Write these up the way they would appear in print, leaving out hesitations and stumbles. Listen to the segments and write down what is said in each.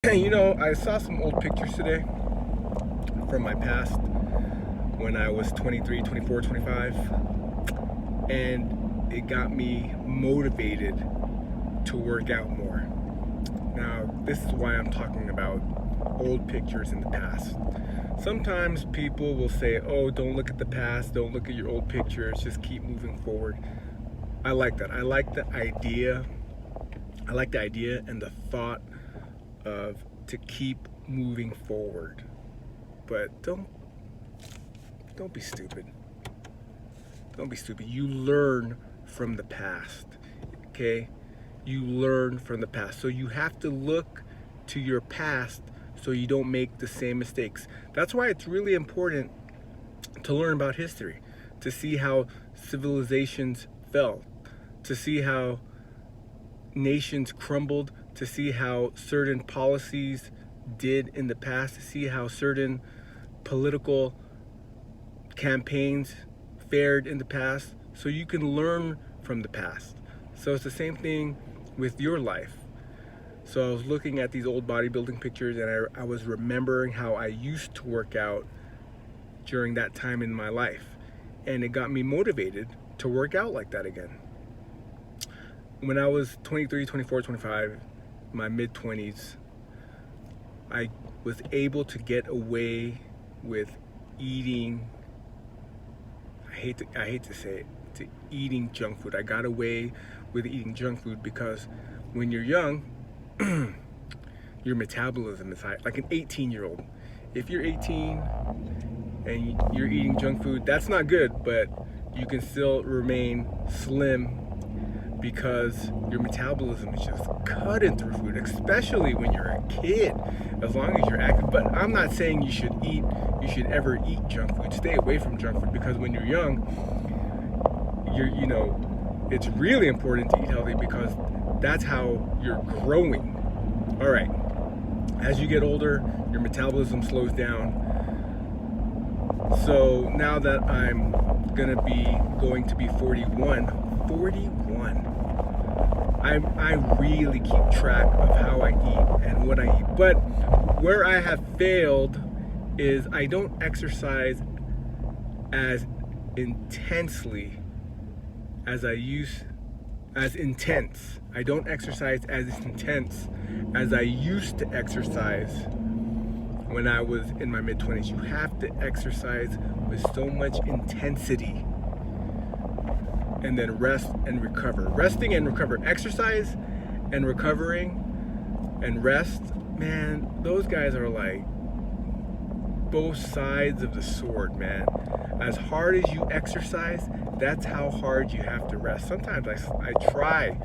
You know, I saw some old pictures today from my past when I was 23, 24, 25, and it got me motivated to work out more. Now, this is why I'm talking about old pictures in the past. Sometimes people will say, oh, don't look at the past, don't look at your old pictures, just keep moving forward. I like that. I like the idea. I like the idea and the thought of to keep moving forward, but don't be stupid. Don't be stupid. You learn from the past, okay? You learn from the past, so you have to look to your past so you don't make the same mistakes. That's why it's really important to learn about history, to see how civilizations fell, to see how nations crumbled, to see how certain policies did in the past, to see how certain political campaigns fared in the past, so you can learn from the past. So it's the same thing with your life. So I was looking at these old bodybuilding pictures, and I was remembering how I used to work out during that time in my life, and it got me motivated to work out like that again. When I was 23, 24, 25, my mid-20s, I was able to get away with eating, I hate to say it, to eating junk food. I got away with eating junk food because when you're young, your metabolism is high, like an 18-year-old. If you're 18 and you're eating junk food, that's not good, but you can still remain slim because your metabolism is just cutting through food, especially when you're a kid, as long as you're active. But I'm not saying you should ever eat junk food. Stay away from junk food, because when you're young, it's really important to eat healthy, because that's how you're growing. All right, as you get older, your metabolism slows down. So now that I'm gonna be going to be 41, I really keep track of how I eat and what I eat. But where I have failed is I don't exercise as intensely as I used to exercise when I was in my mid-20s. You have to exercise with so much intensity, and then rest and recover. Resting and recover. Exercise and recovering and rest, man, those guys are like both sides of the sword, man. As hard as you exercise, that's how hard you have to rest. Sometimes I try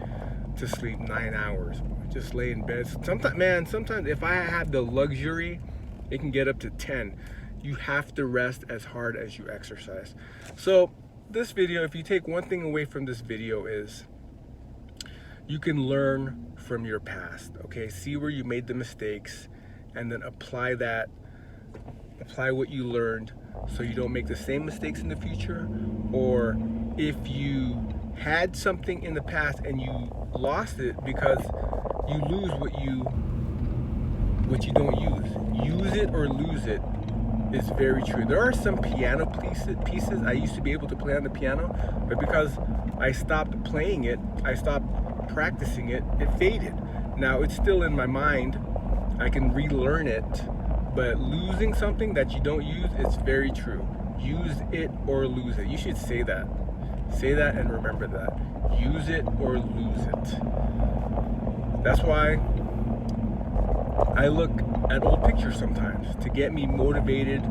to sleep 9 hours, just lay in bed. Sometimes if I have the luxury, it can get up to 10. You have to rest as hard as you exercise. So this video, if you take one thing away from this video, is you can learn from your past, okay? See where you made the mistakes, and then apply what you learned so you don't make the same mistakes in the future. Or if you had something in the past and you lost it, because you lose what you don't use it or lose it is very true. There are some piano pieces I used to be able to play on the piano, but because I stopped playing it, I stopped practicing it, it faded. Now it's still in my mind, I can relearn it, but losing something that you don't use is very true. Use it or lose it. You should say that. Say that and remember that. Use it or lose it. That's why I look at old pictures sometimes to get me motivated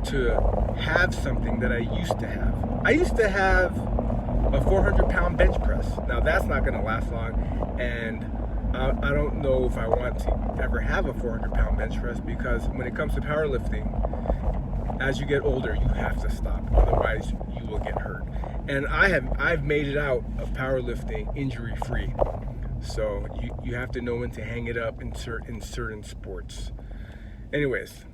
to have something that I used to have. I used to have a 400-pound bench press. Now that's not going to last long, and I don't know if I want to ever have a 400-pound bench press, because when it comes to powerlifting, as you get older, you have to stop. Otherwise, you will get hurt. And I've made it out of powerlifting injury-free. So you have to know when to hang it up in certain sports. Anyways,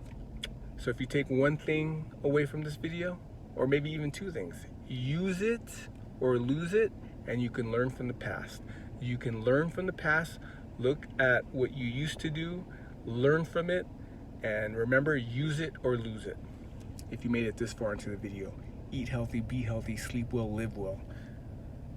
so if you take one thing away from this video, or maybe even two things, use it or lose it, and you can learn from the past. You can learn from the past, look at what you used to do, learn from it, and remember, use it or lose it. If you made it this far into the video, eat healthy, be healthy, sleep well, live well.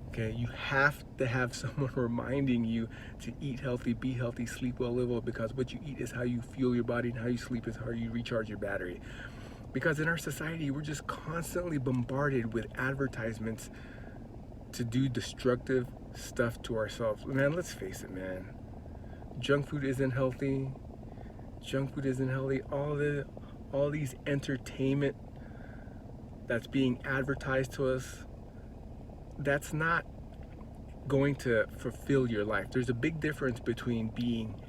Okay, you have to have someone reminding you to eat healthy, be healthy, sleep well, live well, because what you eat is how you fuel your body, and how you sleep is how you recharge your battery. Because in our society, we're just constantly bombarded with advertisements to do destructive stuff to ourselves. Man, let's face it, man. Junk food isn't healthy. Junk food isn't healthy. All these entertainment that's being advertised to us, that's not going to fulfill your life. There's a big difference between being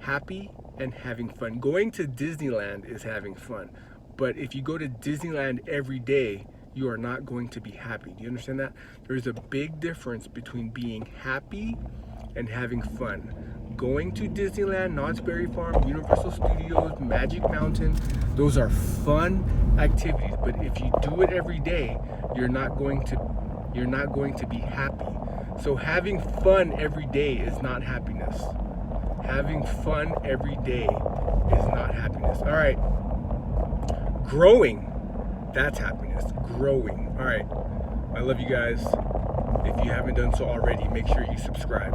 happy and having fun. Going to Disneyland is having fun, but if you go to Disneyland every day, you are not going to be happy. Do you understand that? There's a big difference between being happy and having fun. Going to Disneyland, Knott's Berry Farm, Universal Studios, Magic Mountain, those are fun activities, but if you do it every day, you're not going to be happy. So having fun every day is not happiness. Having fun every day is not happiness. All right. Growing, that's happiness. Growing. All right. I love you guys. If you haven't done so already, make sure you subscribe.